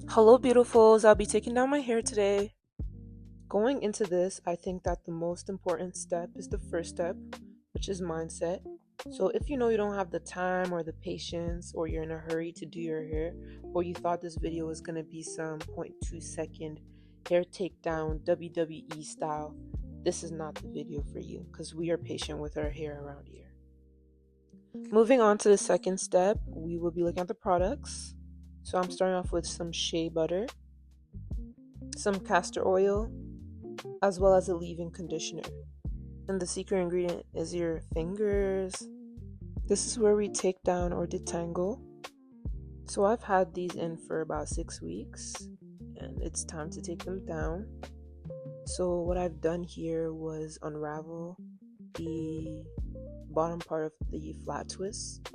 Hello, beautifuls. I'll be taking down my hair today. Going into this, I think that the most important step is the first step, which is mindset. So, if you know you don't have the time or the patience, or you're in a hurry to do your hair, or you thought this video was going to be some 0.2 second hair takedown WWE style, this is not the video for you because we are patient with our hair around here. Moving on to the second step, we will be looking at the products. So, I'm starting off with some shea butter, some castor oil, as well as a leave-in conditioner. And the secret ingredient is your fingers. This is where we take down or detangle. So I've had these in for about 6 weeks, and it's time to take them down. So what I've done here was unravel the bottom part of the flat twist,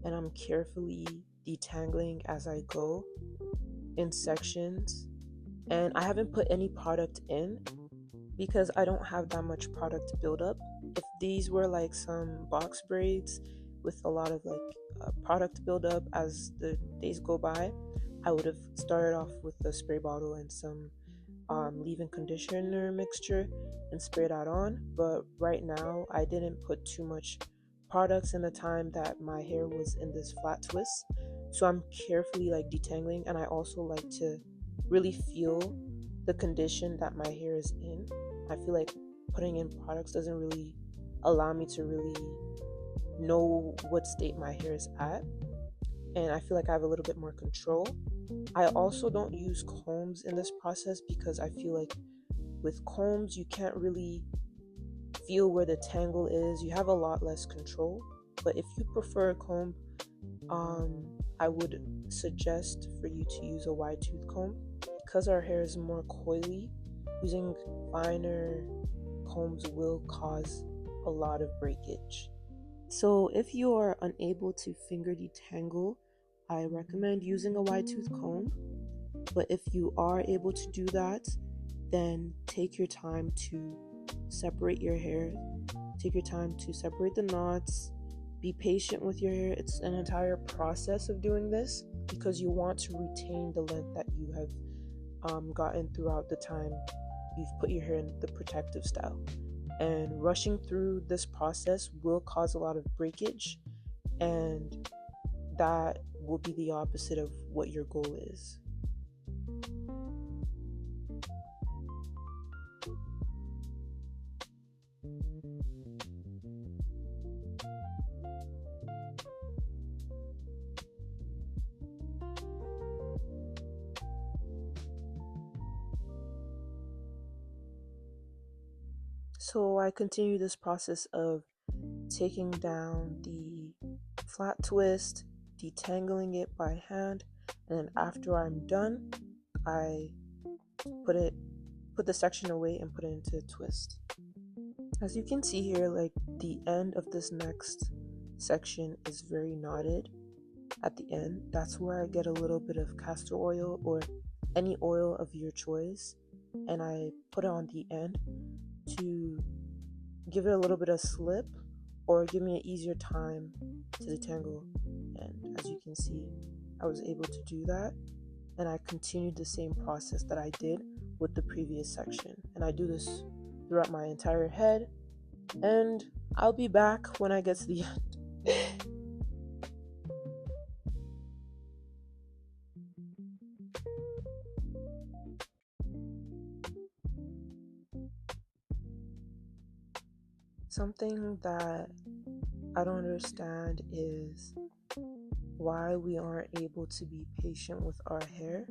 and I'm carefully detangling as I go in sections. And I haven't put any product in because I don't have that much product buildup. If these were like some box braids with a lot of product buildup as the days go by, I would have started off with a spray bottle and some leave-in conditioner mixture and spray that on. But right now, I didn't put too much products in the time that my hair was in this flat twist. So I'm carefully detangling, and I also like to really feel the condition that my hair is in. I feel like putting in products doesn't really allow me to really know what state my hair is at, and I feel like I have a little bit more control. I also don't use combs in this process because I feel like with combs you can't really feel where the tangle is. You have a lot less control. But if you prefer a comb, I would suggest for you to use a wide tooth comb because our hair is more coily. Using finer combs will cause a lot of breakage. So if you are unable to finger detangle, I recommend using a wide tooth comb. But if you are able to do that, then take your time to separate your hair. Take your time to separate the knots. Be patient with your hair. It's an entire process of doing this because you want to retain the length that you have gotten throughout the time you've put your hair in the protective style. And rushing through this process will cause a lot of breakage, and that will be the opposite of what your goal is. So I continue this process of taking down the flat twist, detangling it by hand, and then after I'm done, I put the section away and put it into a twist. As you can see here, the end of this next section is very knotted at the end. That's where I get a little bit of castor oil or any oil of your choice, and I put it on the end to give it a little bit of slip or give me an easier time to detangle. And as you can see, I was able to do that, and I continued the same process that I did with the previous section. And I do this throughout my entire head, and I'll be back when I get to the end. Something that I don't understand is why we aren't able to be patient with our hair.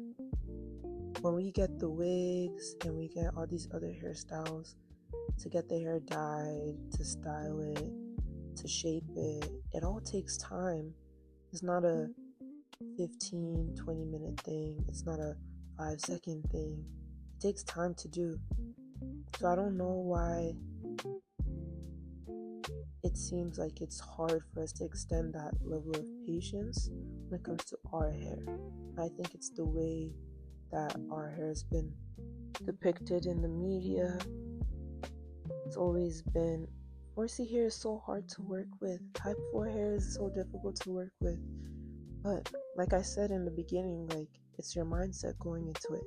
When we get the wigs and we get all these other hairstyles, to get the hair dyed, to style it, to shape it, it all takes time. It's not a 15-20 minute thing. It's not a 5 second thing. It takes time to do. So I don't know why it seems like it's hard for us to extend that level of patience when it comes to our hair. I think it's the way that our hair has been depicted in the media. It's always been 4C hair is so hard to work with. Type 4 hair is so difficult to work with. But like I said in the beginning, It's your mindset going into it.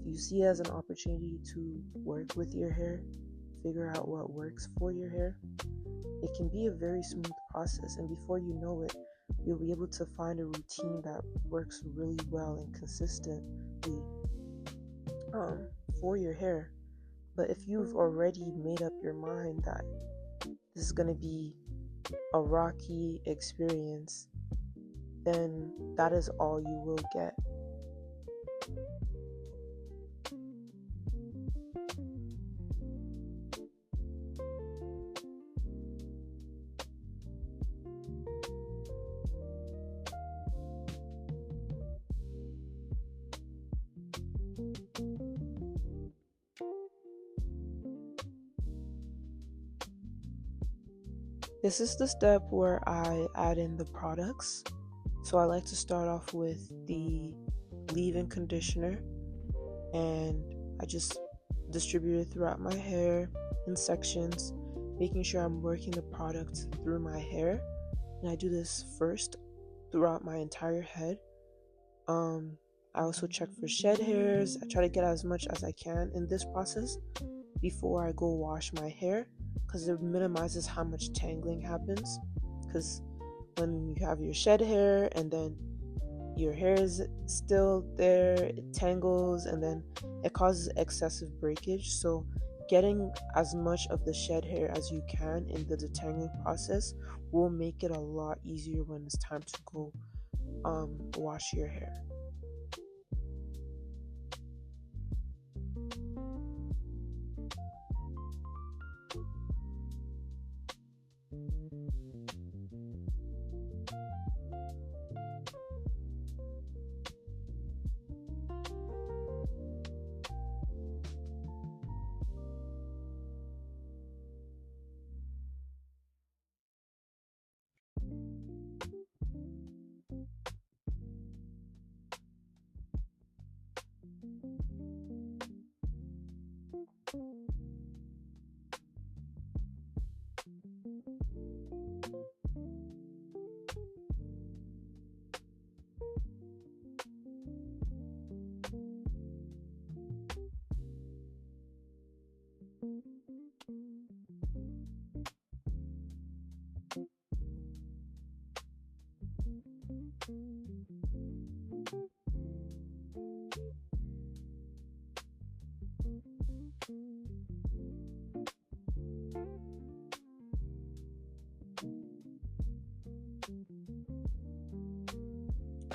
If you see it as an opportunity to work with your hair, figure out what works for your hair, it can be a very smooth process, and before you know it, you'll be able to find a routine that works really well and consistently for your hair. But if you've already made up your mind that this is going to be a rocky experience, then that is all you will get. This is the step where I add in the products. So I like to start off with the leave-in conditioner, and I just distribute it throughout my hair in sections, making sure I'm working the product through my hair. And I do this first throughout my entire head. I also check for shed hairs. I try to get as much as I can in this process before I go wash my hair, because it minimizes how much tangling happens. Because when you have your shed hair and then your hair is still there, it tangles, and then it causes excessive breakage. So getting as much of the shed hair as you can in the detangling process will make it a lot easier when it's time to go wash your hair.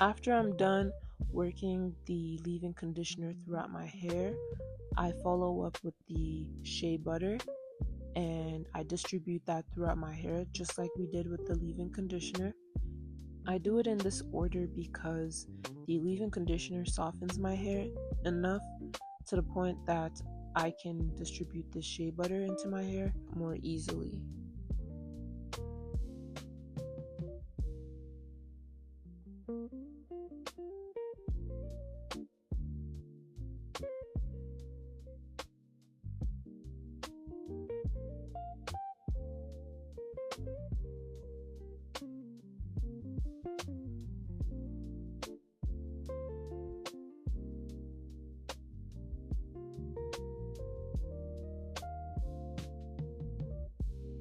After I'm done working the leave-in conditioner throughout my hair, I follow up with the shea butter and I distribute that throughout my hair just like we did with the leave-in conditioner. I do it in this order because the leave-in conditioner softens my hair enough to the point that I can distribute the shea butter into my hair more easily.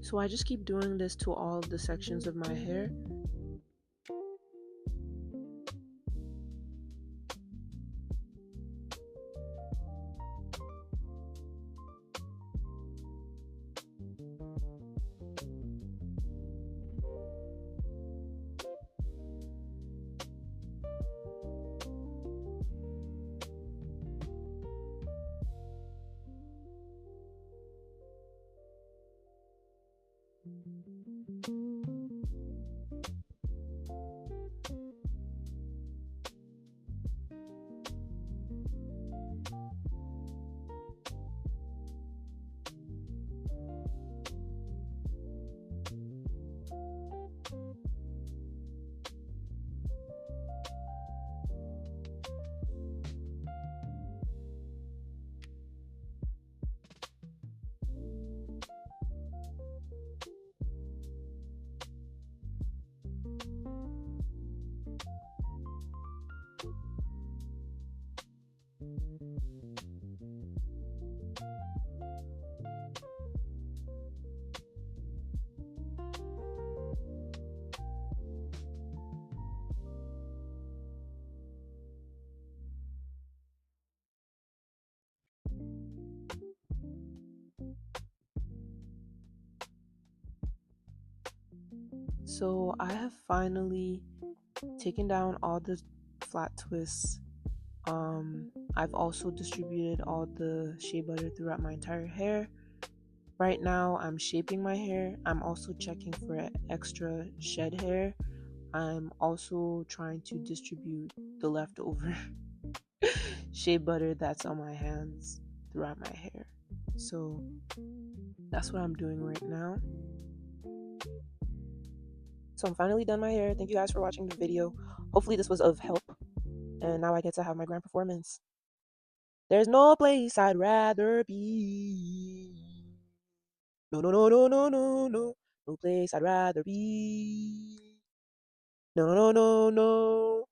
So I just keep doing this to all of the sections of my hair. So I have finally taken down all the flat twists. I've also distributed all the shea butter throughout my entire hair. Right now, I'm shaping my hair. I'm also checking for extra shed hair. I'm also trying to distribute the leftover shea butter that's on my hands throughout my hair. So that's what I'm doing right now. So I'm finally done my hair. Thank you guys for watching the video. Hopefully this was of help. And now I get to have my grand performance. There's no place I'd rather be. No, no, no, no, no, no, no. No place I'd rather be. No, no, no, no, no.